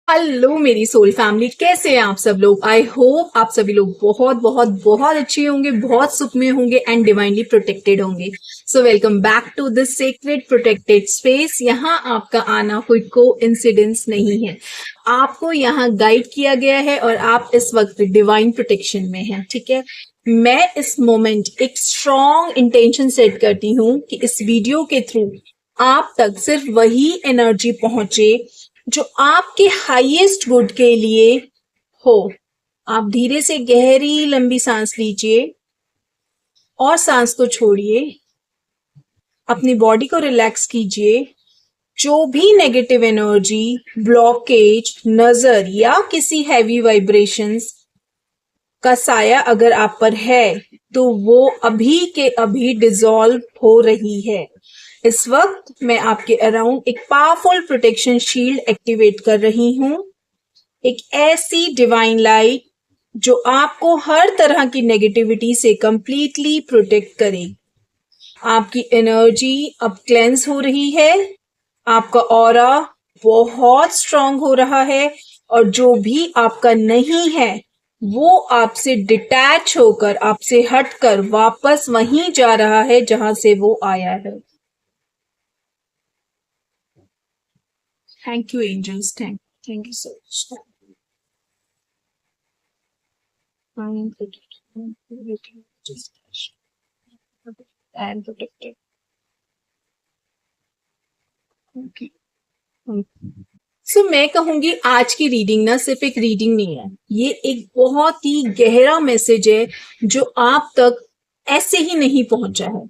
Hello मेरी soul family, कैसे हैं आप सब लोग। आई होप आप सभी लोग बहुत बहुत बहुत अच्छे होंगे, बहुत सुख में होंगे एंड डिवाइनली प्रोटेक्टेड होंगे। So welcome back to this sacred protected space. यहाँ आपका आना कोई को इंसिडेंस नहीं है, आपको यहाँ गाइड किया गया है और आप इस वक्त डिवाइन प्रोटेक्शन में हैं। ठीक है, मैं इस मोमेंट एक स्ट्रॉन्ग इंटेंशन सेट करती हूँ कि इस वीडियो के थ्रू आप तक सिर्फ वही एनर्जी पहुंचे जो आपके हाईएस्ट गुड के लिए हो। आप धीरे से गहरी लंबी सांस लीजिए और सांस को छोड़िए, अपनी बॉडी को रिलैक्स कीजिए। जो भी नेगेटिव एनर्जी, ब्लॉकेज, नजर या किसी हैवी वाइब्रेशंस का साया अगर आप पर है तो वो अभी के अभी डिसॉल्व हो रही है। इस वक्त मैं आपके अराउंड एक पावरफुल प्रोटेक्शन शील्ड एक्टिवेट कर रही हूं, एक ऐसी डिवाइन लाइट जो आपको हर तरह की नेगेटिविटी से कंप्लीटली प्रोटेक्ट करे। आपकी एनर्जी अब क्लेंस हो रही है, आपका ऑरा बहुत स्ट्रांग हो रहा है और जो भी आपका नहीं है वो आपसे डिटैच होकर, आपसे हटकर वापस वहीं जा रहा है जहां से वो आया है। Thank you, angels. Thank you so much. I'm protected. And protected. Okay. सो मैं कहूंगी आज की रीडिंग ना सिर्फ एक रीडिंग नहीं है, ये एक बहुत ही गहरा मैसेज है जो आप तक ऐसे ही नहीं पहुंचा है।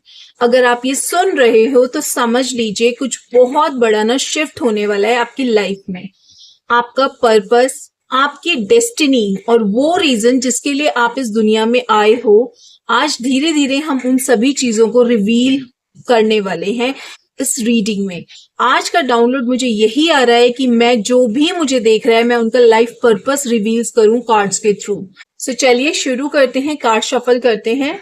अगर आप ये सुन रहे हो तो समझ लीजिए कुछ बहुत बड़ा ना शिफ्ट होने वाला है आपकी लाइफ में। आपका पर्पस, आपकी डेस्टिनी और वो रीजन जिसके लिए आप इस दुनिया में आए हो, आज धीरे धीरे हम उन सभी चीजों को रिवील करने वाले हैं इस रीडिंग में। आज का डाउनलोड मुझे यही आ रहा है कि मैं जो भी मुझे देख रहा है मैं उनका लाइफ पर्पस रिवील्स करूं कार्ड्स के थ्रू। सो चलिए शुरू करते हैं, कार्ड शफल करते हैं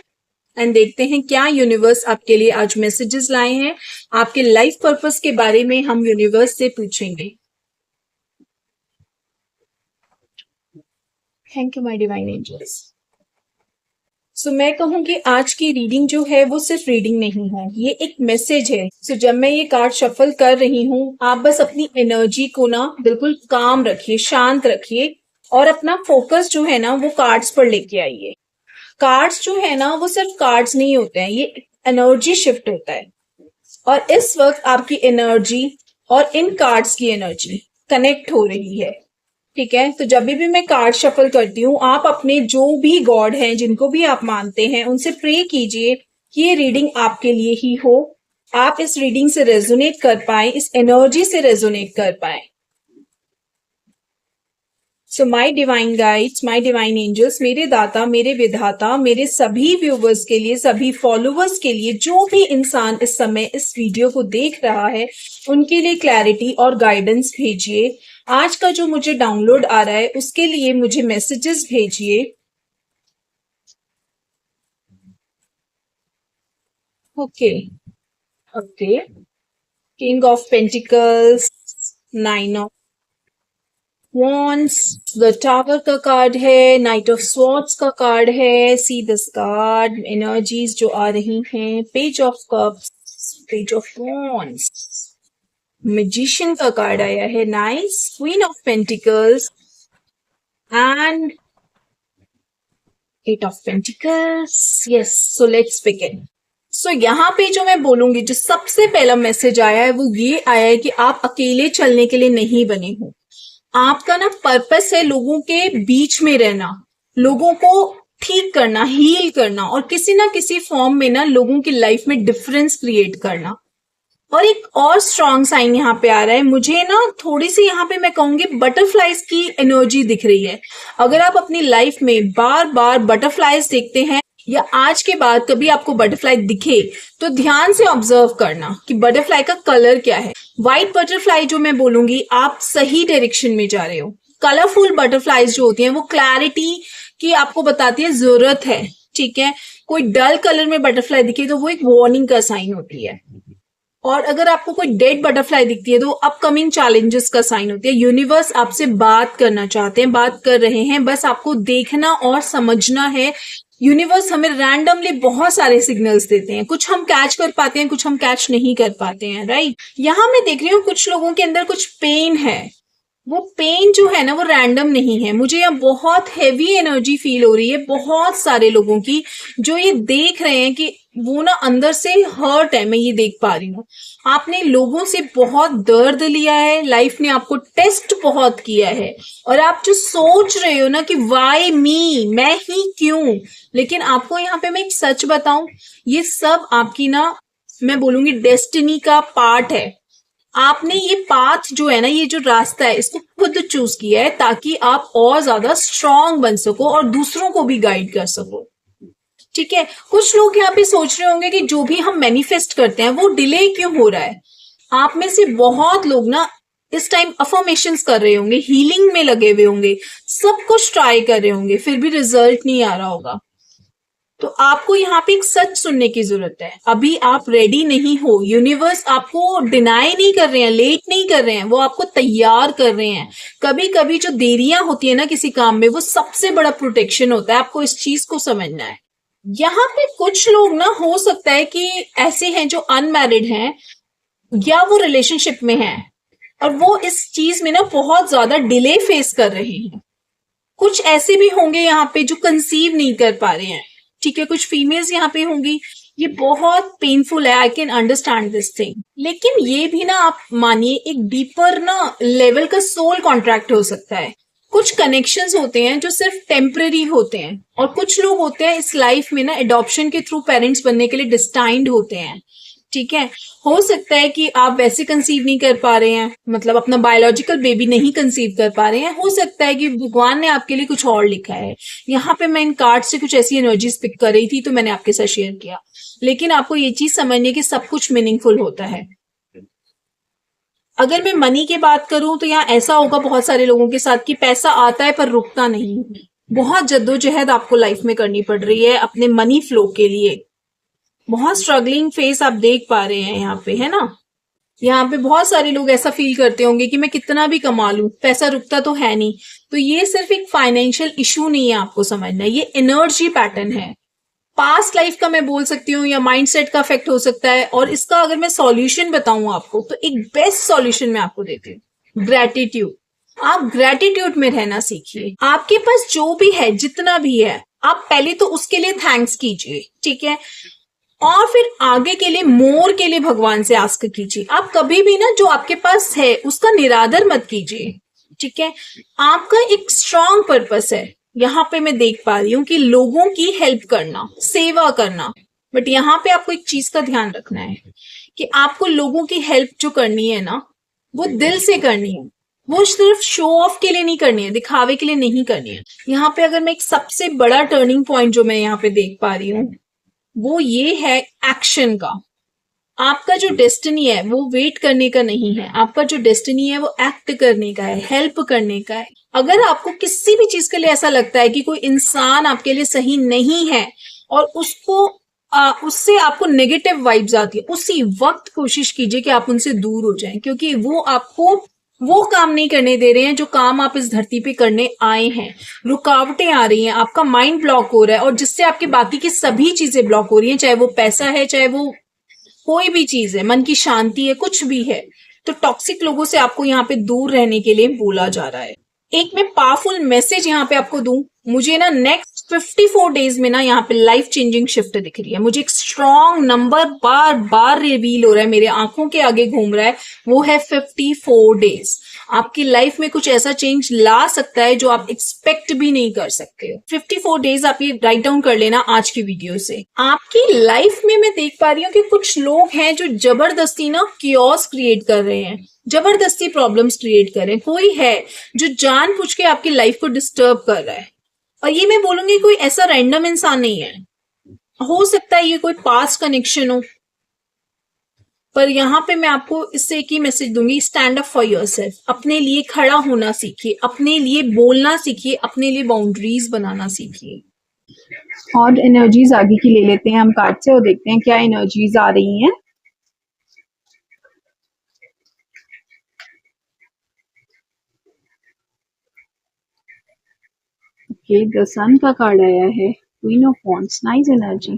एंड देखते हैं क्या यूनिवर्स आपके लिए आज मैसेजेस लाए हैं। आपके लाइफ पर्पस के बारे में हम यूनिवर्स से पूछेंगे। Thank you my divine angels. So मैं कहूंगी आज की रीडिंग जो है वो सिर्फ रीडिंग नहीं है, ये एक मैसेज है। सो जब मैं ये कार्ड शफल कर रही हूँ आप बस अपनी एनर्जी को ना बिल्कुल काम रखिए, शांत रखिए और अपना फोकस जो है ना वो कार्ड्स पर लेके आइए। कार्ड्स जो है ना वो सिर्फ कार्ड्स नहीं होते हैं, ये एनर्जी शिफ्ट होता है और इस वक्त आपकी एनर्जी और इन कार्ड्स की एनर्जी कनेक्ट हो रही है। ठीक है, तो जब भी मैं कार्ड शफल करती हूँ आप अपने जो भी गॉड हैं, जिनको भी आप मानते हैं, उनसे प्रे कीजिए कि ये रीडिंग आपके लिए ही हो। आप इस रीडिंग से रेजोनेट कर पाए, इस एनर्जी से रेजोनेट कर पाए। So my divine guides, my divine angels, मेरे दाता, मेरे विधाता, मेरे सभी व्यूवर्स के लिए, सभी फॉलोवर्स के लिए, जो भी इंसान इस समय इस वीडियो को देख रहा है उनके लिए क्लैरिटी और गाइडेंस भेजिए। आज का जो मुझे डाउनलोड आ रहा है उसके लिए मुझे मैसेजेस भेजिए। Okay okay, king of pentacles, 9 of wands, the tower का कार्ड है, नाइट ऑफ स्वॉर्ड्स का कार्ड है, सी दिस कार्ड, एनर्जीज जो आ रही हैं, page of cups, page of wands, magician का कार्ड आया है, nice, queen of pentacles and 8 of pentacles. Yes, so let's begin. So यहाँ पे जो मैं बोलूंगी, जो सबसे पहला मैसेज आया है वो ये आया है कि आप अकेले चलने के लिए नहीं बने हो। आपका ना पर्पस है लोगों के बीच में रहना, लोगों को ठीक करना, हील करना और किसी ना किसी फॉर्म में ना लोगों की लाइफ में डिफरेंस क्रिएट करना। और एक और स्ट्रॉन्ग साइन यहाँ पे आ रहा है मुझे ना, थोड़ी सी यहाँ पे मैं कहूंगी बटरफ्लाइज की एनर्जी दिख रही है। अगर आप अपनी लाइफ में बार बार बटरफ्लाइज देखते हैं या आज के बाद कभी आपको बटरफ्लाई दिखे तो ध्यान से ऑब्जर्व करना कि बटरफ्लाई का कलर क्या है। व्हाइट बटरफ्लाई जो मैं बोलूंगी, आप सही डायरेक्शन में जा रहे हो। कलरफुल बटरफ्लाइज जो होती हैं वो क्लैरिटी की आपको बताती है जरूरत है। ठीक है, कोई डल कलर में बटरफ्लाई दिखे तो वो एक वार्निंग का साइन होती है। और अगर आपको कोई डेड बटरफ्लाई दिखती है तो अपकमिंग चैलेंजेस का साइन होती है। यूनिवर्स आपसे बात करना चाहते हैं, बात कर रहे हैं, बस आपको देखना और समझना है। यूनिवर्स हमें रैंडमली बहुत सारे सिग्नल्स देते हैं, कुछ हम कैच कर पाते हैं, कुछ हम कैच नहीं कर पाते हैं, राइट। यहाँ मैं देख रही हूँ कुछ लोगों के अंदर कुछ पेन है। वो पेन जो है ना वो रैंडम नहीं है, मुझे यहाँ बहुत हैवी एनर्जी फील हो रही है बहुत सारे लोगों की, जो ये देख रहे हैं कि वो ना अंदर से हर्ट है। मैं ये देख पा रही हूँ आपने लोगों से बहुत दर्द लिया है, लाइफ ने आपको टेस्ट बहुत किया है, और आप जो सोच रहे हो ना कि वाई मी, मैं ही क्यों, लेकिन आपको यहाँ पे मैं एक सच बताऊं, ये सब आपकी ना, मैं बोलूंगी डेस्टिनी का पार्ट है। आपने ये पाथ जो है ना, ये जो रास्ता है, इसको खुद चूज किया है ताकि आप और ज्यादा स्ट्रांग बन सको और दूसरों को भी गाइड कर सको, ठीक है। कुछ लोग यहाँ पे सोच रहे होंगे कि जो भी हम मैनिफेस्ट करते हैं वो डिले क्यों हो रहा है। आप में से बहुत लोग ना इस टाइम अफर्मेशंस कर रहे होंगे, हीलिंग में लगे हुए होंगे, सब कुछ ट्राई कर रहे होंगे, फिर भी रिजल्ट नहीं आ रहा होगा। तो आपको यहाँ पे एक सच सुनने की जरूरत है। अभी आप रेडी नहीं हो, यूनिवर्स आपको डिनाई नहीं कर रहे हैं, लेट नहीं कर रहे हैं, वो आपको तैयार कर रहे हैं। कभी कभी जो देरियां होती है ना किसी काम में, वो सबसे बड़ा प्रोटेक्शन होता है, आपको इस चीज को समझना है। यहाँ पे कुछ लोग ना हो सकता है कि ऐसे हैं जो अनमैरिड हैं या वो रिलेशनशिप में हैं, और वो इस चीज में ना बहुत ज्यादा डिले फेस कर रहे हैं। कुछ ऐसे भी होंगे यहाँ पे जो कंसीव नहीं कर पा रहे हैं, ठीक है। कुछ फीमेल्स यहाँ पे होंगी, ये बहुत पेनफुल है, I can understand this thing. लेकिन ये भी ना आप मानिए एक डीपर ना लेवल का सोल कॉन्ट्रैक्ट हो सकता है। कुछ कनेक्शंस होते हैं जो सिर्फ टेम्पररी होते हैं, और कुछ लोग होते हैं इस लाइफ में ना एडॉप्शन के थ्रू पेरेंट्स बनने के लिए डिस्टाइंड होते हैं, ठीक है। हो सकता है कि आप वैसे कंसीव नहीं कर पा रहे हैं, मतलब अपना बायोलॉजिकल बेबी नहीं कंसीव कर पा रहे हैं, हो सकता है कि भगवान ने आपके लिए कुछ और लिखा है। यहाँ पे मैं इन कार्ड से कुछ ऐसी एनर्जीज पिक कर रही थी तो मैंने आपके साथ शेयर किया, लेकिन आपको ये चीज समझनी है कि सब कुछ मीनिंगफुल होता है। अगर मैं मनी की बात करूं तो यहाँ ऐसा होगा बहुत सारे लोगों के साथ कि पैसा आता है पर रुकता नहीं। बहुत जद्दोजहद आपको लाइफ में करनी पड़ रही है अपने मनी फ्लो के लिए। बहुत स्ट्रगलिंग फेस आप देख पा रहे हैं यहाँ पे, है ना। यहाँ पे बहुत सारे लोग ऐसा फील करते होंगे कि मैं कितना भी कमा लूं पैसा रुकता तो है नहीं। तो ये सिर्फ एक फाइनेंशियल इशू नहीं है, आपको समझना है, ये एनर्जी पैटर्न है। पास्ट लाइफ का मैं बोल सकती हूँ, या माइंडसेट का इफेक्ट हो सकता है। और इसका अगर मैं सॉल्यूशन बताऊं आपको, तो एक बेस्ट सॉल्यूशन मैं आपको देती हूँ, ग्रेटिट्यूड। आप ग्रेटिट्यूड में रहना सीखिए। आपके पास जो भी है, जितना भी है, आप पहले तो उसके लिए थैंक्स कीजिए, ठीक है। और फिर आगे के लिए, मोर के लिए भगवान से आस्क कीजिए। आप कभी भी ना जो आपके पास है उसका निरादर मत कीजिए, ठीक है। आपका एक स्ट्रांग पर्पस है। यहाँ पे मैं देख पा रही हूँ कि लोगों की हेल्प करना, सेवा करना। बट यहाँ पे आपको एक चीज का ध्यान रखना है कि आपको लोगों की हेल्प जो करनी है ना, वो दिल से करनी है। वो सिर्फ शो ऑफ के लिए नहीं करनी है, दिखावे के लिए नहीं करनी है। यहाँ पे अगर मैं एक सबसे बड़ा टर्निंग पॉइंट जो मैं यहाँ पे देख पा रही हूँ, वो ये है एक्शन का। आपका जो डेस्टिनी है वो वेट करने का नहीं है, आपका जो डेस्टिनी है वो एक्ट करने का है, हेल्प करने का है। अगर आपको किसी भी चीज के लिए ऐसा लगता है कि कोई इंसान आपके लिए सही नहीं है और उससे आपको नेगेटिव वाइब्स आती है, उसी वक्त कोशिश कीजिए कि आप उनसे दूर हो जाएं, क्योंकि वो आपको वो काम नहीं करने दे रहे हैं जो काम आप इस धरती पे करने आए हैं। रुकावटें आ रही हैं, आपका माइंड ब्लॉक हो रहा है, और जिससे आपकी बाकी की सभी चीजें ब्लॉक हो रही हैं, चाहे वो पैसा है, चाहे वो कोई भी चीज है, मन की शांति है, कुछ भी है। तो टॉक्सिक लोगों से आपको यहाँ पे दूर रहने के लिए बोला जा रहा है। एक मैं पावरफुल मैसेज यहाँ पे आपको दूं, मुझे ना नेक्स्ट 54 डेज में ना यहाँ पे लाइफ चेंजिंग शिफ्ट दिख रही है। मुझे एक स्ट्रॉन्ग नंबर बार बार रिवील हो रहा है, मेरे आंखों के आगे घूम रहा है, वो है 54 डेज। आपकी लाइफ में कुछ ऐसा चेंज ला सकता है जो आप एक्सपेक्ट भी नहीं कर सकते। 54 डेज आप ये राइट डाउन कर लेना आज की वीडियो से। आपकी लाइफ में मैं देख पा रही हूँ कि कुछ लोग हैं जो जबरदस्ती ना कियोस क्रिएट कर रहे हैं, जबरदस्ती प्रॉब्लम्स क्रिएट कर रहे हैं। कोई है जो जानबूझ के आपकी लाइफ को डिस्टर्ब कर रहा है, और ये मैं बोलूंगी कोई ऐसा रैंडम इंसान नहीं है। हो सकता है ये कोई पास्ट कनेक्शन हो, पर यहाँ पे मैं आपको इससे एक ही मैसेज दूंगी, स्टैंड अप फॉर योरसेल्फ। अपने लिए खड़ा होना सीखिए, अपने लिए बोलना सीखिए, अपने लिए बाउंड्रीज बनाना सीखिए। और एनर्जीज आगे की ले लेते हैं हम कार्ड से और देखते हैं क्या एनर्जीज आ रही हैं। ओके, द सन का कार्ड आया है, queen of wands, nice energy,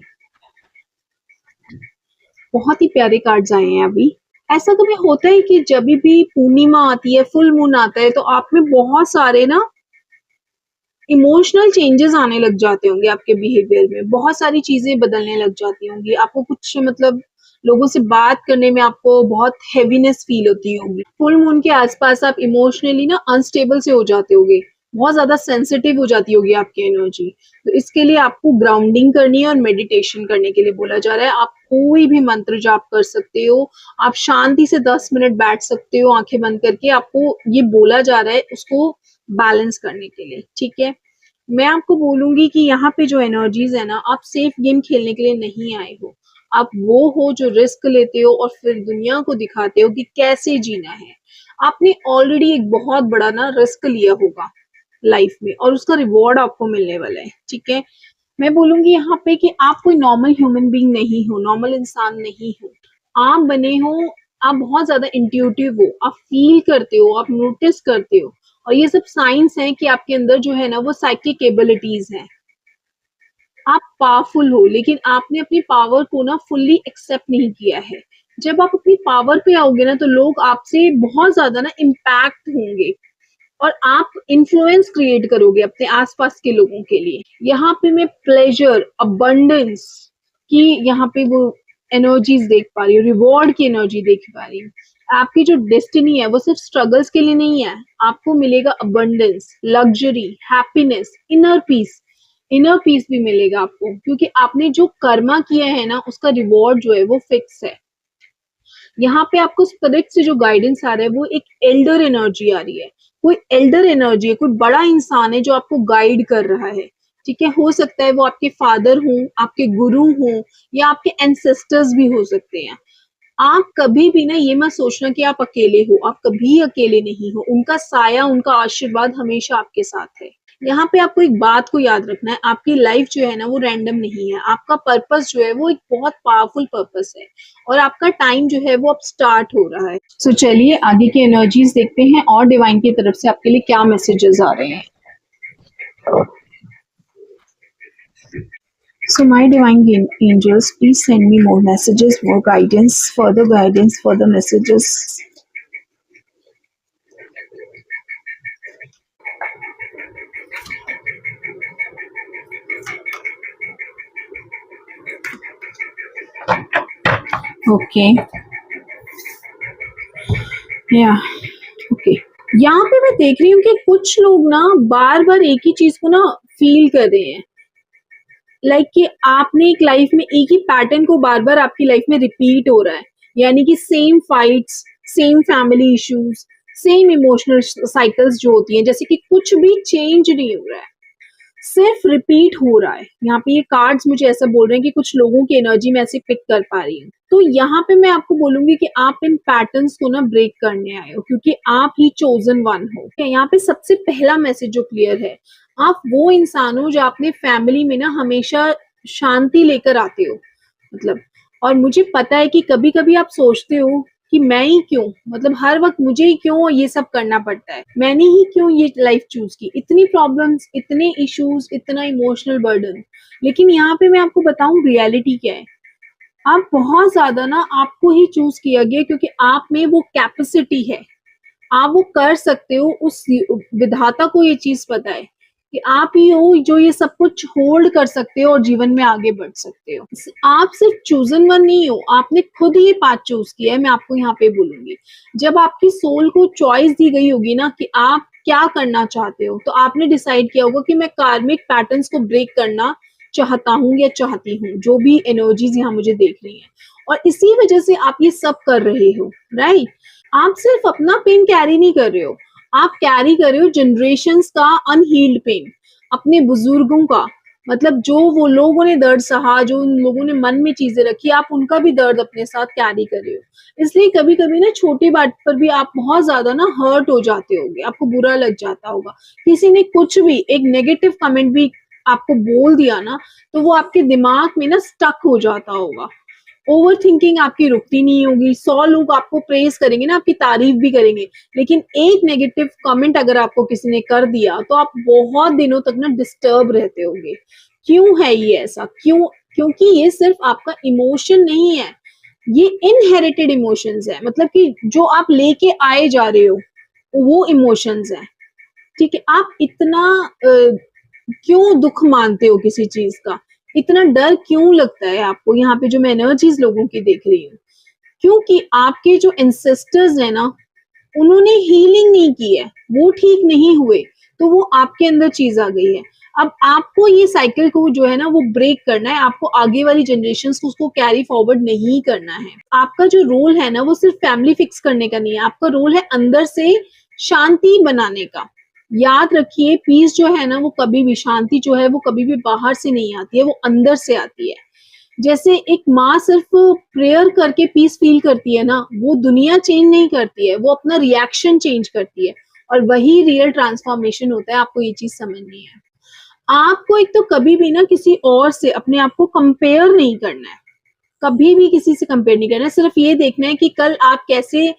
बहुत ही प्यारे कार्ड्स आए हैं अभी। ऐसा कभी होता है कि जब भी पूर्णिमा आती है, फुल मून आता है, तो आप में बहुत सारे ना इमोशनल चेंजेस आने लग जाते होंगे, आपके बिहेवियर में बहुत सारी चीजें बदलने लग जाती होंगी, आपको कुछ मतलब लोगों से बात करने में आपको बहुत हेवीनेस फील होती होगी। फुल मून के आसपास आप इमोशनली ना अनस्टेबल से हो जाते होगे, बहुत ज्यादा सेंसिटिव हो जाती होगी आपकी एनर्जी। तो इसके लिए आपको ग्राउंडिंग करनी है और मेडिटेशन करने के लिए बोला जा रहा है। आप कोई भी मंत्र जाप कर सकते हो, आप शांति से 10 मिनट बैठ सकते हो आंखें बंद करके, आपको ये बोला जा रहा है उसको बैलेंस करने के लिए, ठीक है। मैं आपको बोलूंगी कि यहाँ पे जो एनर्जीज है ना, आप सेफ गेम खेलने के लिए नहीं आए हो, आप वो हो जो रिस्क लेते हो और फिर दुनिया को दिखाते हो कि कैसे जीना है। आपने ऑलरेडी एक बहुत बड़ा ना रिस्क लिया होगा लाइफ में और उसका रिवॉर्ड आपको मिलने वाला है, ठीक है। मैं बोलूंगी यहाँ पे कि आप कोई नॉर्मल ह्यूमन बीइंग नहीं हो, नॉर्मल इंसान नहीं हो, आप बने हो, आप बहुत ज्यादा इंट्यूटिव हो, आप फील करते हो, आप नोटिस करते हो, और ये सब साइंस है कि आपके अंदर जो है ना वो साइकिक एबिलिटीज है। आप पावरफुल हो, लेकिन आपने अपनी पावर को ना फुल्ली एक्सेप्ट नहीं किया है। जब आप अपनी पावर पे आओगे ना, तो लोग आपसे बहुत ज्यादा ना इम्पैक्ट होंगे और आप इन्फ्लुएंस क्रिएट करोगे अपने आसपास के लोगों के लिए। यहाँ पे मैं प्लेजर, अबंडेंस की यहाँ पे वो एनर्जीज देख पा रही हूँ, रिवॉर्ड की एनर्जी देख पा रही हूँ। आपकी जो डेस्टिनी है वो सिर्फ स्ट्रगल्स के लिए नहीं है, आपको मिलेगा abundance, luxury, happiness, inner peace भी मिलेगा आपको, क्योंकि आपने जो कर्मा किया है ना उसका रिवॉर्ड जो है वो फिक्स है। यहाँ पे आपको स्पिरिट से जो गाइडेंस आ रहा है वो एक एल्डर एनर्जी आ रही है, कोई एल्डर एनर्जी है, कोई बड़ा इंसान है जो आपको गाइड कर रहा है, ठीक है। हो सकता है वो आपके फादर हो, आपके गुरु हो, या आपके एंसेस्टर्स भी हो सकते हैं। आप कभी भी ना ये मत सोचना कि आप अकेले हो, आप कभी अकेले नहीं हो, उनका साया, उनका आशीर्वाद हमेशा आपके साथ है। यहाँ पे आपको एक बात को याद रखना है, आपकी लाइफ जो है ना वो रैंडम नहीं है, आपका पर्पस जो है वो एक बहुत पावरफुल पर्पस है और आपका टाइम जो है वो अब स्टार्ट हो रहा है। सो चलिए आगे की एनर्जीज देखते हैं और डिवाइन की तरफ से आपके लिए क्या मैसेजेस आ रहे हैं। So my divine angels, please send me more messages, more guidance, further messages. Okay या ओके, यहाँ पे मैं देख रही हूँ कि कुछ लोग ना बार बार एक ही चीज को ना फील कर रहे हैं, लाइक कि आपने एक लाइफ में एक ही पैटर्न को बार बार आपकी लाइफ में रिपीट हो रहा है, यानी कि same fights, same family issues, same emotional cycles जो होती हैं, जैसे कि कुछ भी चेंज नहीं हो रहा है, सिर्फ रिपीट हो रहा है। यहाँ पे ये कार्ड्स मुझे ऐसा बोल रहे हैं कि कुछ लोगों की एनर्जी में ऐसे पिक कर पा रही हूँ। तो यहाँ पे मैं आपको बोलूंगी कि आप इन पैटर्न्स को ना ब्रेक करने आए हो, क्योंकि आप ही चोजन वन हो। यहाँ पे सबसे पहला मैसेज जो क्लियर है, आप वो इंसान हो जो अपने फैमिली में ना हमेशा शांति लेकर आते हो, मतलब। और मुझे पता है कि कभी कभी आप सोचते हो कि मैं ही क्यों, मतलब हर वक्त मुझे ही क्यों ये सब करना पड़ता है, मैंने ही क्यों ये लाइफ चूज की, इतनी प्रॉब्लम्स, इतने इश्यूज, इतना इमोशनल बर्डन। लेकिन यहाँ पे मैं आपको बताऊं रियलिटी क्या है, आप बहुत ज्यादा ना आपको ही चूज किया गया, क्योंकि आप में वो कैपेसिटी है, आप वो कर सकते हो। उस विधाता को ये चीज पता है कि आप ही हो जो ये सब कुछ होल्ड कर सकते हो और जीवन में आगे बढ़ सकते हो। आप सिर्फ चूजन वन नहीं हो, आपने खुद ही पाथ चूज किया है। मैं आपको यहाँ पे बोलूंगी, जब आपकी सोल को चॉइस दी गई होगी ना कि आप क्या करना चाहते हो, तो आपने डिसाइड किया होगा कि मैं कार्मिक पैटर्न्स को ब्रेक करना चाहता हूँ या चाहती हूँ, जो भी एनर्जीज यहाँ मुझे देख रही है, और इसी वजह से आप ये सब कर रहे हो, राइट। आप सिर्फ अपना पेन कैरी नहीं कर रहे हो, आप कैरी कर रहे हो जनरेशंस का अनहील्ड पेन, अपने बुजुर्गों का, मतलब जो वो लोगों ने दर्द सहा, जो उन लोगों ने मन में चीजें रखी, आप उनका भी दर्द अपने साथ कैरी कर रहे हो। इसलिए कभी कभी ना छोटी बात पर भी आप बहुत ज्यादा ना हर्ट हो जाते होगे, आपको बुरा लग जाता होगा, किसी ने कुछ भी एक नेगेटिव कमेंट भी आपको बोल दिया ना, तो वो आपके दिमाग में ना स्टक हो जाता होगा, ओवर थिंकिंग आपकी रुकती नहीं होगी। 100 लोग आपको प्रेज करेंगे ना, आपकी तारीफ भी करेंगे, लेकिन एक नेगेटिव कमेंट अगर आपको किसी ने कर दिया तो आप बहुत दिनों तक ना डिस्टर्ब रहते होंगे। क्यों है ये ऐसा? क्योंकि ये सिर्फ आपका इमोशन नहीं है, ये इनहेरिटेड इमोशंस है, मतलब कि जो आप लेके आए जा रहे हो वो इमोशंस है। ठीक है, आप इतना क्यों दुख मानते हो किसी चीज का? इतना डर क्यों लगता है आपको? यहाँ पे जो मैं एनर्जीज लोगों की देख रही हूँ, क्योंकि आपके जो एंसेस्टर्स है ना, उन्होंने हीलिंग नहीं की है, वो ठीक नहीं हुए, तो वो आपके अंदर चीज आ गई है। अब आपको ये साइकिल को जो है ना वो ब्रेक करना है, आपको आगे वाली जनरेशन को उसको कैरी फॉरवर्ड नहीं करना है। आपका जो रोल है ना वो सिर्फ फैमिली फिक्स करने का नहीं है, आपका रोल है अंदर से शांति बनाने का। याद रखिए, पीस जो है ना वो कभी भी, शांति जो है वो कभी भी बाहर से नहीं आती है, वो अंदर से आती है। जैसे एक माँ सिर्फ प्रेयर करके पीस फील करती है ना, वो दुनिया चेंज नहीं करती है, वो अपना रिएक्शन चेंज करती है, और वही रियल ट्रांसफॉर्मेशन होता है। आपको ये चीज समझनी है। आपको एक तो कभी भी ना किसी और से अपने आप को कंपेयर नहीं करना है, कभी भी किसी से कंपेयर नहीं करना है। सिर्फ ये देखना है कि कल आप कैसे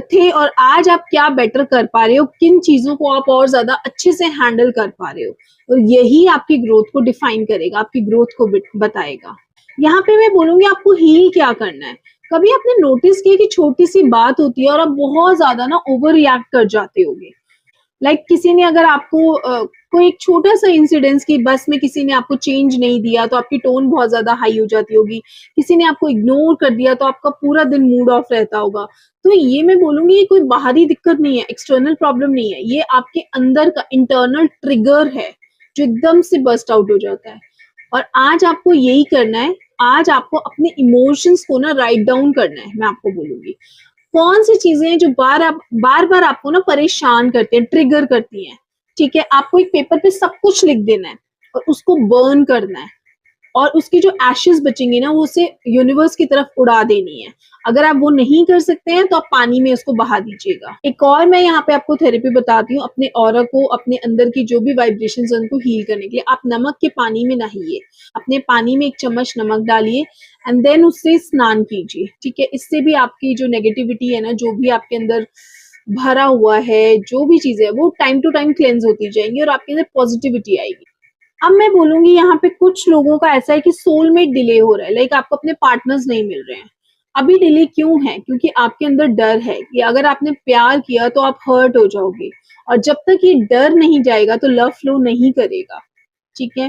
थे और आज आप क्या बेटर कर पा रहे हो, किन चीजों को आप और ज्यादा अच्छे से हैंडल कर पा रहे हो, और यही आपकी ग्रोथ को डिफाइन करेगा, आपकी ग्रोथ को बताएगा। यहाँ पे मैं बोलूंगी आपको हील क्या करना है। कभी आपने नोटिस किया कि छोटी सी बात होती है और आप बहुत ज्यादा ना ओवर रिएक्ट कर जाते होगे। लाइक किसी ने अगर आपको कोई एक छोटा सा इंसिडेंस की बस में किसी ने आपको चेंज नहीं दिया तो आपकी टोन बहुत ज्यादा हाई हो जाती होगी। किसी ने आपको इग्नोर कर दिया तो आपका पूरा दिन मूड ऑफ रहता होगा। तो ये मैं बोलूंगी ये कोई बाहरी दिक्कत नहीं है, एक्सटर्नल प्रॉब्लम नहीं है, ये आपके अंदर का इंटरनल ट्रिगर है जो एकदम से बस्ट आउट हो जाता है। और आज आपको यही करना है, आज आपको अपने इमोशंस को ना राइट डाउन करना है। मैं आपको बोलूंगी कौन सी चीजें हैं जो बार बार आपको ना परेशान करती हैं, ट्रिगर करती हैं। ठीक है, आपको एक पेपर पे सब कुछ लिख देना है और उसको बर्न करना है, और उसकी जो एशेस बचेंगी ना वो उसे यूनिवर्स की तरफ उड़ा देनी है। अगर आप वो नहीं कर सकते हैं तो आप पानी में उसको बहा दीजिएगा। एक और मैं यहाँ पे आपको थेरेपी बताती हूँ अपने ऑरा को, अपने अंदर की जो भी वाइब्रेशंस है उनको हील करने के लिए। आप नमक के पानी में नहाइए, अपने पानी में 1 चम्मच नमक डालिए एंड देन उससे स्नान कीजिए। ठीक है, इससे भी आपकी जो नेगेटिविटी है ना, जो भी आपके अंदर भरा हुआ है, जो भी चीजें है वो टाइम टू टाइम क्लेंज होती जाएंगी और आपके अंदर पॉजिटिविटी आएगी। अब मैं बोलूंगी यहाँ पे कुछ लोगों का ऐसा है कि सोलमेट डिले हो रहा है, लाइक आपको अपने पार्टनर्स नहीं मिल रहे हैं। अभी डिले क्यों है? क्योंकि आपके अंदर डर है कि अगर आपने प्यार किया तो आप हर्ट हो जाओगे, और जब तक ये डर नहीं जाएगा तो लव फ्लो नहीं करेगा। ठीक है,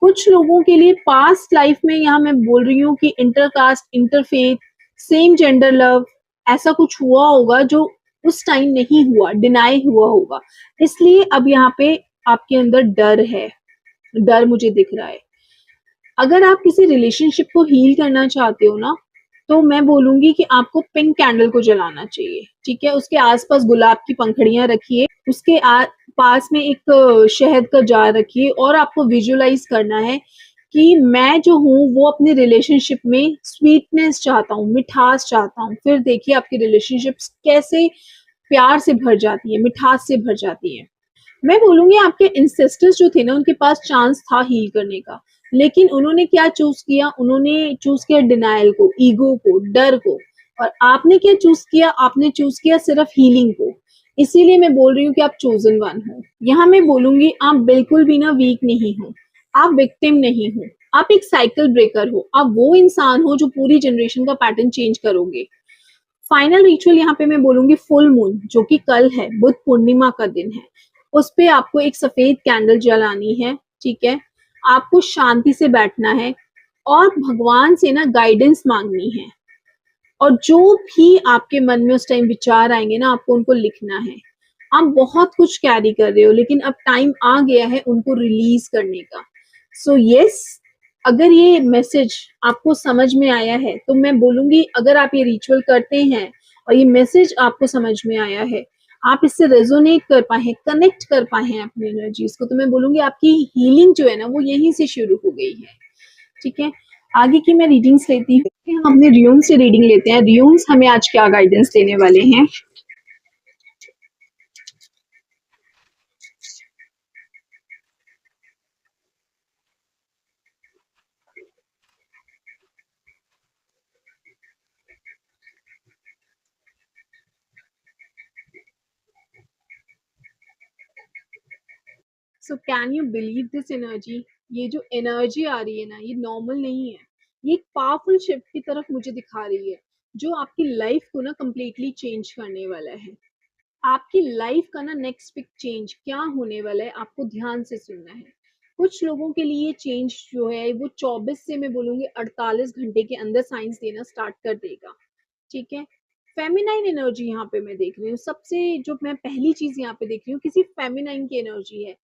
कुछ लोगों के लिए पास्ट लाइफ में, यहाँ मैं बोल रही हूँ कि intercaste, interfaith, same gender love, ऐसा कुछ हुआ होगा जो उस टाइम नहीं हुआ, डिनाई हुआ होगा, इसलिए अब यहाँ पे आपके अंदर डर है, डर मुझे दिख रहा है। अगर आप किसी रिलेशनशिप को हील करना चाहते हो ना, तो मैं बोलूंगी कि आपको पिंक कैंडल को जलाना चाहिए। ठीक है, उसके आसपास गुलाब की पंखड़ियां रखिए, उसके पास में एक शहद का जार रखिए, और आपको विजुअलाइज करना है कि मैं जो हूँ वो अपने रिलेशनशिप में स्वीटनेस चाहता हूँ, मिठास चाहता हूँ। फिर देखिए आपकी रिलेशनशिप्स कैसे प्यार से भर जाती है, मिठास से भर जाती है। मैं बोलूंगी आपके इंसेस्टर्स जो थे ना, उनके पास चांस था हील करने का, लेकिन उन्होंने क्या चूज किया? उन्होंने चूज किया डिनायल को, ईगो को, डर को। और आपने क्या चूज किया? आपने चूज किया सिर्फ हीलिंग को। इसीलिए मैं बोल रही हूँ कि आप चोजन वन हो। यहाँ मैं बोलूंगी आप बिल्कुल भी ना वीक नहीं हो, आप विक्टिम नहीं हो, आप एक साइकिल ब्रेकर हो। आप वो इंसान हो जो पूरी जनरेशन का पैटर्न चेंज करोगे। फाइनल रिचुअल यहाँ पे मैं बोलूंगी फुल मून, जो कि कल है, बुद्ध पूर्णिमा का दिन है। उस पे आपको एक सफेद कैंडल जलानी है। ठीक है, आपको शांति से बैठना है और भगवान से ना गाइडेंस मांगनी है, और जो भी आपके मन में उस टाइम विचार आएंगे ना, आपको उनको लिखना है। आप बहुत कुछ कैरी कर रहे हो, लेकिन अब टाइम आ गया है उनको रिलीज करने का। सो यस, अगर ये मैसेज आपको समझ में आया है तो मैं बोलूंगी, अगर आप ये रिचुअल करते हैं और ये मैसेज आपको समझ में आया है, आप इससे रेजोनेट कर पाए हैं, कनेक्ट कर पाए हैं अपनी एनर्जीज को, तो मैं बोलूंगी आपकी हीलिंग जो है ना वो यहीं से शुरू हो गई है। ठीक है, आगे की मैं रीडिंग्स लेती हूँ। हम अपने रियून से रीडिंग लेते हैं। रियून्स हमें आज क्या गाइडेंस देने वाले हैं? So can you believe this energy? ये जो एनर्जी आ रही है ना, ये नॉर्मल नहीं है, ये एक पावरफुल शिफ्ट की तरफ मुझे दिखा रही है, जो आपकी लाइफ को ना कम्प्लीटली चेंज करने वाला है। आपकी लाइफ का ना नेक्स्ट बिग चेंज क्या होने वाला है, आपको ध्यान से सुनना है। कुछ लोगों के लिए चेंज जो है वो 24 से मैं बोलूंगी 48 घंटे के अंदर साइंस देना स्टार्ट कर देगा। ठीक है। फेमिनाइन एनर्जी यहाँ पे मैं देख रही हूँ, सबसे जो मैं पहली चीज यहाँ पे देख रही हूँ, किसी फेमिनाइन की एनर्जी है,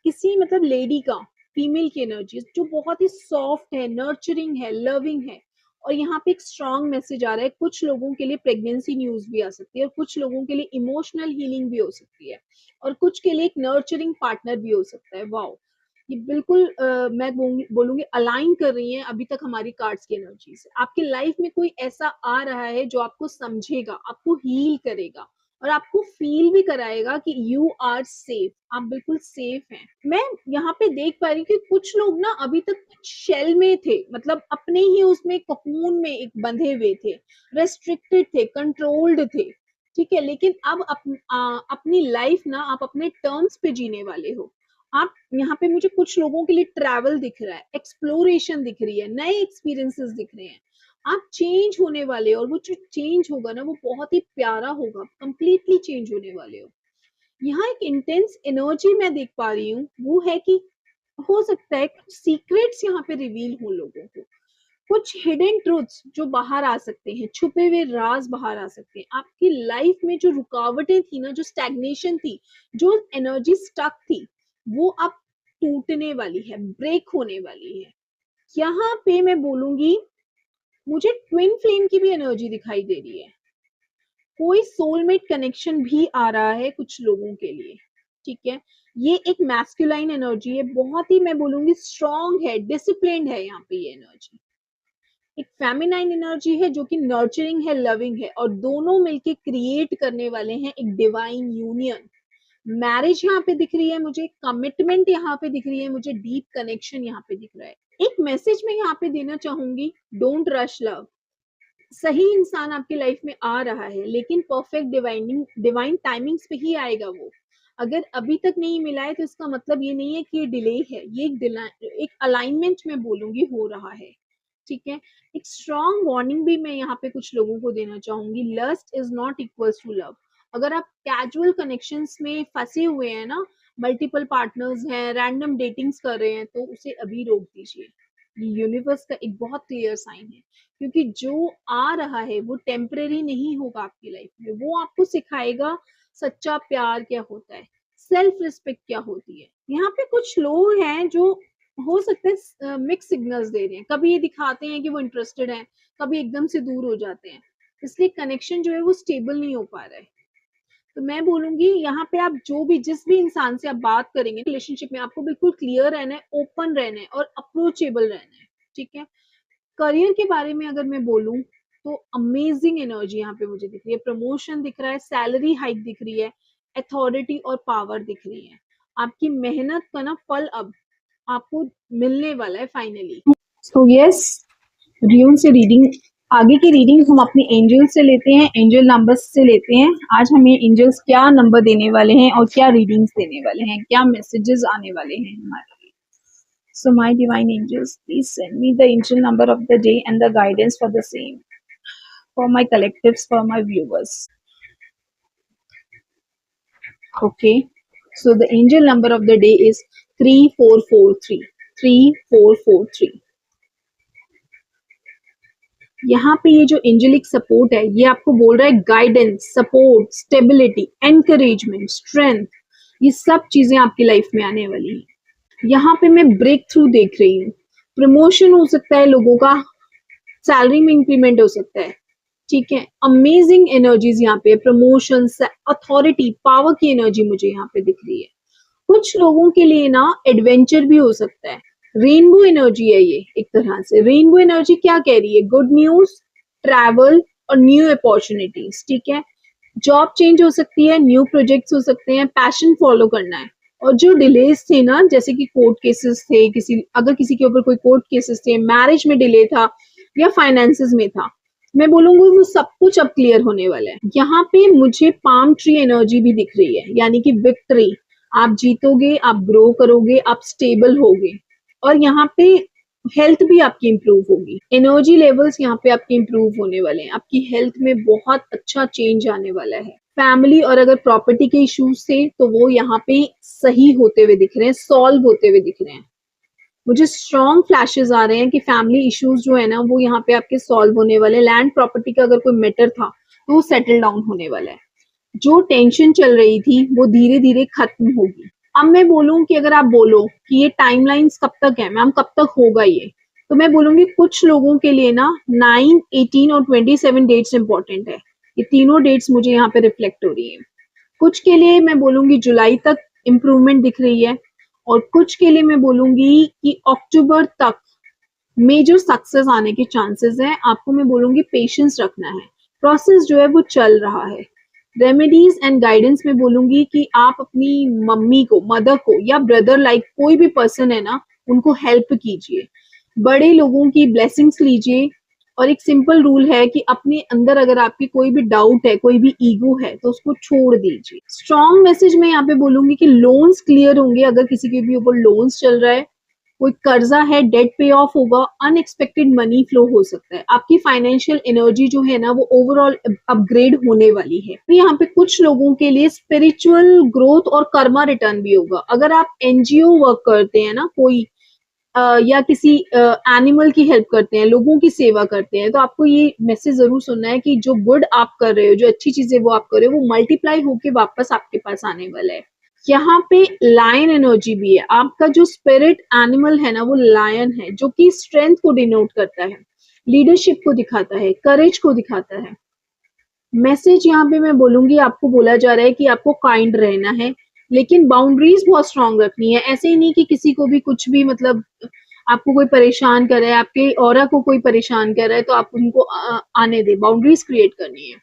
किसी मतलब लेडी का, फीमेल की एनर्जी जो बहुत ही सॉफ्ट है, नर्चरिंग है, लविंग है। और यहाँ पे एक स्ट्रॉन्ग मैसेज आ रहा है, कुछ लोगों के लिए प्रेगनेंसी न्यूज भी आ सकती है, और कुछ लोगों के लिए इमोशनल हीलिंग भी हो सकती है, और कुछ के लिए एक नर्चरिंग पार्टनर भी हो सकता है। वाओ, ये बिल्कुल मैं बोलूंगी अलाइन कर रही है अभी तक हमारी कार्ड्स की एनर्जी से। आपकी लाइफ में कोई ऐसा आ रहा है जो आपको समझेगा, आपको हील करेगा, और आपको फील भी कराएगा कि यू आर सेफ, आप बिल्कुल सेफ हैं। मैं यहाँ पे देख पा रही हूँ कि कुछ लोग ना अभी तक शेल में थे, मतलब अपने ही उसमें ककून में एक बंधे हुए थे, रेस्ट्रिक्टेड थे, कंट्रोल्ड थे। ठीक है, लेकिन अब अपनी लाइफ ना आप अपने टर्म्स पे जीने वाले हो। आप यहाँ पे, मुझे कुछ लोगों के लिए ट्रैवल दिख रहा है, एक्सप्लोरेशन दिख रही है, नए एक्सपीरियंसेस दिख रहे हैं। आप चेंज होने वाले हो, और वो जो चेंज होगा ना वो बहुत ही प्यारा होगा, कंप्लीटली चेंज होने वाले हो। यहाँ एक इंटेंस एनर्जी मैं देख पा रही हूँ, वो है कि हो सकता है कुछ सीक्रेट्स यहाँ पे रिवील हो लोगों को, कुछ हिडन ट्रूथ्स जो बाहर आ सकते हैं, छुपे हुए राज बाहर आ सकते हैं। आपकी लाइफ में जो रुकावटें थी ना, जो स्टैग्नेशन थी, जो एनर्जी स्टक थी, वो अब टूटने वाली है, ब्रेक होने वाली है। यहाँ पे मैं बोलूंगी, मुझे ट्विन फ्लेम की भी एनर्जी दिखाई दे रही है, कोई सोलमेट कनेक्शन भी आ रहा है कुछ लोगों के लिए। ठीक है, ये एक मैस्कुलाइन एनर्जी है, बहुत ही मैं बोलूंगी स्ट्रॉन्ग है, डिसिप्लिन्ड है यहाँ पे ये एनर्जी। एक फेमिनाइन एनर्जी है जो कि नर्चरिंग है, लविंग है, और दोनों मिलके क्रिएट करने वाले हैं एक डिवाइन यूनियन। मैरिज यहाँ पे दिख रही है मुझे, कमिटमेंट यहाँ पे दिख रही है मुझे, डीप कनेक्शन यहाँ पे दिख रहा है। एक मैसेज मैं यहाँ पे देना चाहूंगी, डोंट रश लव। सही इंसान आपकी लाइफ में आ रहा है, लेकिन परफेक्ट डिवाइन टाइमिंग्स पे ही आएगा वो। अगर अभी तक नहीं मिला है तो इसका मतलब ये नहीं है कि ये डिले है, ये एक अलाइनमेंट में बोलूंगी हो रहा है। ठीक है, एक स्ट्रॉन्ग वार्निंग भी मैं यहाँ पे कुछ लोगों को देना चाहूंगी, lust is not equals to love. अगर आप कैजुअल कनेक्शंस में फंसे हुए हैं ना, मल्टीपल पार्टनर्स हैं, रैंडम डेटिंग्स कर रहे हैं, तो उसे अभी रोक दीजिए। ये यूनिवर्स का एक बहुत क्लियर साइन है, क्योंकि जो आ रहा है वो टेम्परेरी नहीं होगा आपकी लाइफ में, वो आपको सिखाएगा सच्चा प्यार क्या होता है, सेल्फ रिस्पेक्ट क्या होती है। यहाँ पे कुछ लोग हैं जो हो सकता है मिक्स सिग्नल्स दे रहे हैं, कभी ये दिखाते हैं कि वो इंटरेस्टेड हैं, कभी एकदम से दूर हो जाते हैं, इसलिए कनेक्शन जो है वो स्टेबल नहीं हो पा रहा है। तो मैं बोलूंगी यहाँ पे आप जो भी, जिस भी इंसान से आप बात करेंगे रिलेशनशिप में, आपको बिल्कुल क्लियर रहना है, ओपन रहना है, और अप्रोचेबल रहना है। ठीक है, करियर के बारे में अगर मैं बोलूं तो अमेजिंग एनर्जी यहाँ पे मुझे दिख रही है, प्रमोशन दिख रहा है, सैलरी हाइक दिख रही है, अथॉरिटी और पावर दिख रही है। आपकी मेहनत का ना फल अब आपको मिलने वाला है फाइनली। सो यस, ड्यून से रीडिंग, आगे की रीडिंग हम अपने एंजल से लेते हैं, एंजल नंबर्स से लेते हैं। आज हमें एंजल्स क्या नंबर देने वाले हैं और क्या रीडिंग्स देने वाले हैं, क्या मैसेजेस आने वाले हैं हमारे लिए। So my divine angels, please send me the angel number of the day and the guidance for the same, for my collectives, for my viewers. Okay, so the angel number of the day is 3443. 3443. यहाँ पे ये जो angelic support है, ये आपको बोल रहा है guidance, support, stability, encouragement, strength, ये सब चीजें आपकी लाइफ में आने वाली हैं। यहाँ पे मैं ब्रेक थ्रू देख रही हूँ, प्रमोशन हो सकता है लोगों का, सैलरी में इंक्रीमेंट हो सकता है। ठीक है, अमेजिंग एनर्जीज यहाँ पे, प्रमोशन, अथॉरिटी, पावर की एनर्जी मुझे यहाँ पे दिख रही है। कुछ लोगों के लिए ना एडवेंचर भी हो सकता है, रेनबो एनर्जी है ये एक तरह से। रेनबो एनर्जी क्या कह रही है, गुड न्यूज, ट्रैवल और न्यू अपॉर्चुनिटीज। ठीक है, जॉब चेंज हो सकती है, न्यू प्रोजेक्ट्स हो सकते हैं, पैशन फॉलो करना है। और जो डिलेज थे ना, जैसे कि कोर्ट केसेस थे, अगर किसी के ऊपर कोई कोर्ट केसेस थे, मैरिज में डिले था या फाइनेंसेस में था, मैं बोलूंगी वो सब कुछ अब क्लियर होने वाला है। यहाँ पे मुझे पाम ट्री एनर्जी भी दिख रही है, यानी कि विक्ट्री। आप जीतोगे, आप ग्रो करोगे, आप स्टेबल होगे और यहाँ पे हेल्थ भी आपकी इंप्रूव होगी। एनर्जी लेवल्स यहाँ पे आपके इंप्रूव होने वाले हैं। आपकी हेल्थ में बहुत अच्छा चेंज आने वाला है। फैमिली और अगर प्रॉपर्टी के इश्यूज थे तो वो यहाँ पे सही होते हुए दिख रहे हैं, सॉल्व होते हुए दिख रहे हैं। मुझे स्ट्रॉन्ग फ्लैशेस आ रहे हैं कि फैमिली इश्यूज जो है ना वो यहाँ पे आपके सॉल्व होने वाले हैं। लैंड प्रॉपर्टी का अगर कोई मैटर था तो वो सेटल डाउन होने वाला है। जो टेंशन चल रही थी वो धीरे धीरे खत्म होगी। अब मैं बोलूं कि अगर आप बोलो कि ये टाइमलाइंस कब तक है मैम, कब तक होगा ये, तो मैं बोलूंगी कुछ लोगों के लिए ना 9, 18 और 27 डेट्स इंपॉर्टेंट है। ये तीनों डेट्स मुझे यहाँ पे रिफ्लेक्ट हो रही है। कुछ के लिए मैं बोलूंगी जुलाई तक इम्प्रूवमेंट दिख रही है और कुछ के लिए मैं बोलूंगी कि अक्टूबर तक मेजर सक्सेस आने के चांसेस हैं। आपको मैं बोलूंगी पेशेंस रखना है, प्रोसेस जो है वो चल रहा है। रेमेडीज एंड गाइडेंस में बोलूंगी कि आप अपनी मम्मी को, मदर को या ब्रदर लाइक कोई भी पर्सन है ना, उनको हेल्प कीजिए, बड़े लोगों की ब्लेसिंग्स लीजिए। और एक सिंपल रूल है कि अपने अंदर अगर आपकी कोई भी डाउट है, कोई भी ईगो है, तो उसको छोड़ दीजिए। स्ट्रॉन्ग मैसेज में यहाँ पे बोलूंगी कि लोन्स क्लियर होंगे। अगर किसी के भी ऊपर लोन्स चल रहा है, कोई कर्जा है, डेट पे ऑफ होगा, अनएक्सपेक्टेड मनी फ्लो हो सकता है। आपकी फाइनेंशियल एनर्जी जो है ना वो ओवरऑल अपग्रेड होने वाली है। यहाँ पे कुछ लोगों के लिए स्पिरिचुअल ग्रोथ और कर्मा रिटर्न भी होगा। अगर आप एनजीओ वर्क करते हैं ना कोई या किसी एनिमल की हेल्प करते हैं, लोगों की सेवा करते हैं, तो आपको ये मैसेज जरूर सुनना है कि जो गुड आप कर रहे हो, जो अच्छी चीजें वो आप कर रहे हो, वो मल्टीप्लाई होके वापस आपके पास आने वाला है। यहाँ पे लायन एनर्जी भी है। आपका जो स्पिरिट एनिमल है ना वो लायन है, जो कि स्ट्रेंथ को डिनोट करता है, लीडरशिप को दिखाता है, करेज को दिखाता है। मैसेज यहाँ पे मैं बोलूंगी, आपको बोला जा रहा है कि आपको काइंड रहना है, लेकिन बाउंड्रीज बहुत स्ट्रांग रखनी है। ऐसे ही नहीं कि किसी को भी कुछ भी मतलब आपको कोई परेशान कर रहा है, आपके ऑरा को कोई परेशान कर रहा है, तो आप उनको आने दे। बाउंड्रीज क्रिएट करनी है।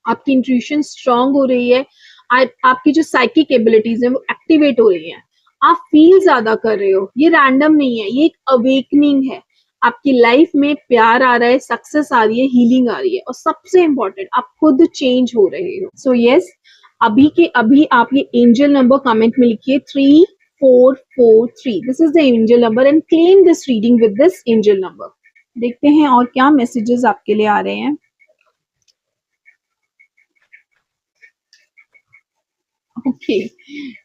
आपकी इंट्यूशन स्ट्रांग हो रही है। आपकी जो साइकिक एबिलिटीज है वो एक्टिवेट हो रही है। आप फील ज्यादा कर रहे हो। ये रैंडम नहीं है, ये एक अवेकनिंग है। आपकी लाइफ में प्यार आ रहा है, सक्सेस आ रही है, हीलिंग आ रही है और सबसे इंपॉर्टेंट आप खुद चेंज हो रहे हो। सो यस, अभी के अभी आप ये एंजल नंबर कमेंट में लिखिए 3443। This is the angel number and claim this reading with this angel number. देखते हैं और क्या मैसेजेस आपके लिए आ रहे हैं। ओके,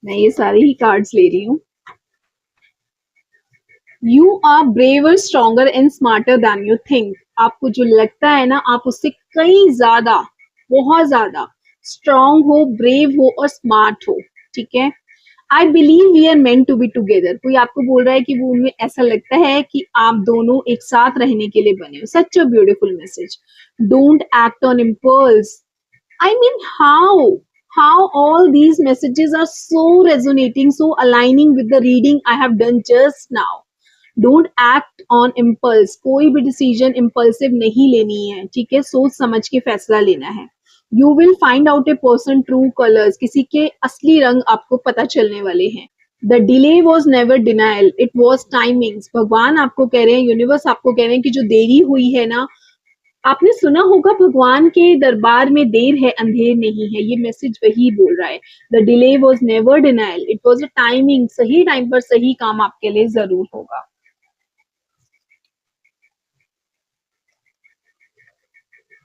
मैं ये सारे ही कार्ड्स ले रही हूँ। You are braver, stronger and smarter than you think. आपको जो लगता है ना, आप उससे कहीं ज्यादा, बहुत ज्यादा स्ट्रॉन्ग हो, ब्रेव हो और स्मार्ट हो। ठीक है। I believe we are meant to be together. कोई आपको बोल रहा है कि वो उनमें ऐसा लगता है कि आप दोनों एक साथ रहने के लिए बने हो। Such a beautiful message. Don't act on impulse. I mean, how all these messages are so resonating, so aligning with the reading I have done just now. Don't act on impulse. कोई भी decision impulsive नहीं लेनी है। ठीक है, सोच समझ के फैसला लेना है। You will find out a person true colors. किसी के असली रंग आपको पता चलने वाले हैं। The delay was never denial. It was timings. भगवान आपको कह रहे हैं, यूनिवर्स आपको कह रहे हैं कि जो देरी हुई है ना, आपने सुना होगा भगवान के दरबार में देर है, अंधेर नहीं है। ये मैसेज वही बोल रहा है। The delay was never denial, it was a timing. सही टाइम पर सही काम आपके लिए जरूर होगा।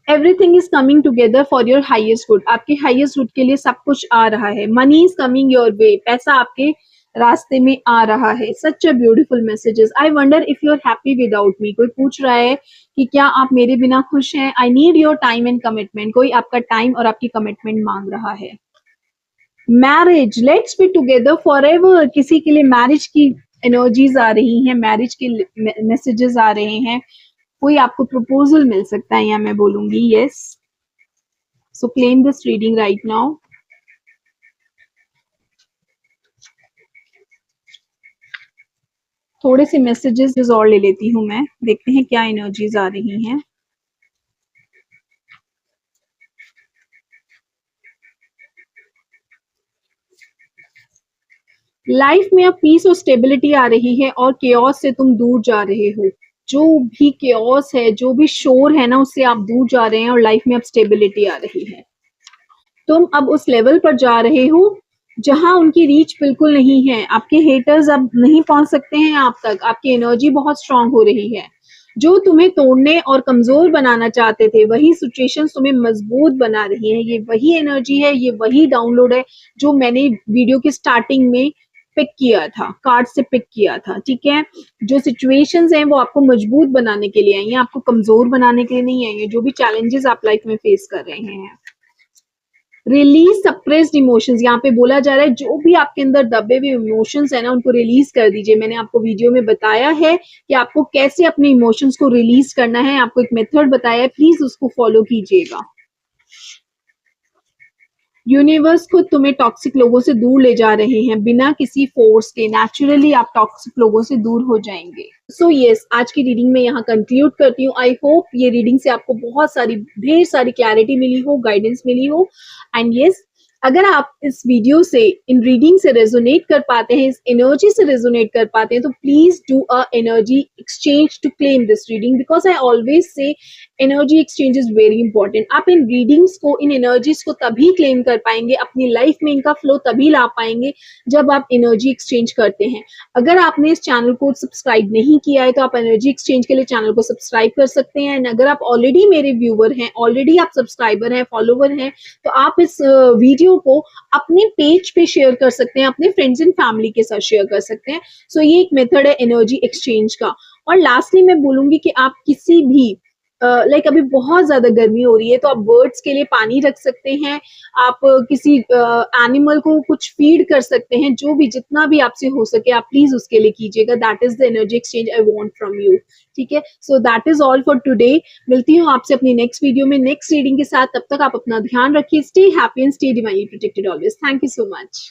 Everything is coming together for your highest good. आपके हाइएस्ट गुड के लिए सब कुछ आ रहा है। Money is coming your way. पैसा आपके रास्ते में आ रहा है। Such a beautiful messages. I wonder if you are happy without me. कोई पूछ रहा है कि क्या आप मेरे बिना खुश हैं। I need your time and commitment. कोई आपका टाइम और आपकी कमिटमेंट मांग रहा है। Marriage, let's be together for ever. किसी के लिए मैरिज की एनर्जीज आ रही हैं, मैरिज के मैसेजेस आ रहे हैं। कोई आपको प्रपोजल मिल सकता है, या मैं बोलूंगी yes. So claim this reading right now. थोड़े से मैसेजेस और ले लेती हूँ मैं, देखते हैं क्या एनर्जीज आ रही हैं। लाइफ में अब पीस और स्टेबिलिटी आ रही है और केओस से तुम दूर जा रहे हो। जो भी केओस है, जो भी शोर है ना, उससे आप दूर जा रहे हैं और लाइफ में अब स्टेबिलिटी आ रही है। तुम अब उस लेवल पर जा रहे हो जहाँ उनकी रीच बिल्कुल नहीं है, आपके हेटर्स अब नहीं पहुंच सकते हैं आप तक, आपकी एनर्जी बहुत स्ट्रांग हो रही है। जो तुम्हें तोड़ने और कमजोर बनाना चाहते थे, वही सिचुएशंस तुम्हें मजबूत बना रही है। ये वही एनर्जी है, ये वही डाउनलोड है जो मैंने वीडियो के स्टार्टिंग में पिक किया था, कार्ड से पिक किया था। ठीक है, जो सिचुएशंस हैं वो आपको मजबूत बनाने के लिए आई हैं, आपको कमजोर बनाने के लिए नहीं आई है। जो भी चैलेंजेस आप लाइफ में फेस कर रहे हैं, रिलीज सप्रेस्ड इमोशंस, यहाँ पे बोला जा रहा है जो भी आपके अंदर दबे हुए इमोशंस है ना, उनको रिलीज कर दीजिए। मैंने आपको वीडियो में बताया है कि आपको कैसे अपने इमोशंस को रिलीज करना है, आपको एक मेथड बताया है, प्लीज उसको फॉलो कीजिएगा। यूनिवर्स खुद तुम्हें टॉक्सिक लोगों से दूर ले जा रहे हैं, बिना किसी फोर्स के नेचुरली आप टॉक्सिक लोगों से दूर हो जाएंगे। सो यस, आज की रीडिंग में यहाँ कंक्लूड करती हूँ। आई होप ये रीडिंग से आपको बहुत सारी ढेर सारी क्लैरिटी मिली हो, गाइडेंस मिली हो। एंड यस, अगर आप इस वीडियो से, इन रीडिंग से रेजोनेट कर पाते हैं, इस एनर्जी से रेजोनेट कर पाते हैं, तो please do a energy exchange to claim this reading, because I always say energy exchange is very important. आप इन रीडिंग्स को, इन एनर्जीज को तभी क्लेम कर पाएंगे, अपनी लाइफ में इनका फ्लो तभी ला पाएंगे जब आप एनर्जी एक्सचेंज करते हैं। अगर आपने इस चैनल को सब्सक्राइब नहीं किया है तो आप एनर्जी एक्सचेंज के लिए चैनल को सब्सक्राइब कर सकते हैं। एंड अगर आप ऑलरेडी मेरे व्यूअर हैं, ऑलरेडी आप सब्सक्राइबर हैं, फॉलोवर हैं, तो आप इस वीडियो को अपने पेज पे शेयर कर सकते हैं, अपने फ्रेंड्स एंड फैमिली के साथ शेयर कर सकते हैं। सो ये एक मेथड है एनर्जी एक्सचेंज का। और लास्टली मैं बोलूंगी कि आप किसी भी लाइक अभी बहुत ज्यादा गर्मी हो रही है, तो आप बर्ड्स के लिए पानी रख सकते हैं, आप किसी एनिमल को कुछ फीड कर सकते हैं, जो भी जितना भी आपसे हो सके आप प्लीज उसके लिए कीजिएगा। That is the energy exchange I want from you. ठीक है, so that is all for today. मिलती हूँ आपसे अपनी नेक्स्ट वीडियो में, नेक्स्ट रीडिंग के साथ। तब तक आप अपना ध्यान रखिए, stay happy and stay divinely protected always. Thank you so much.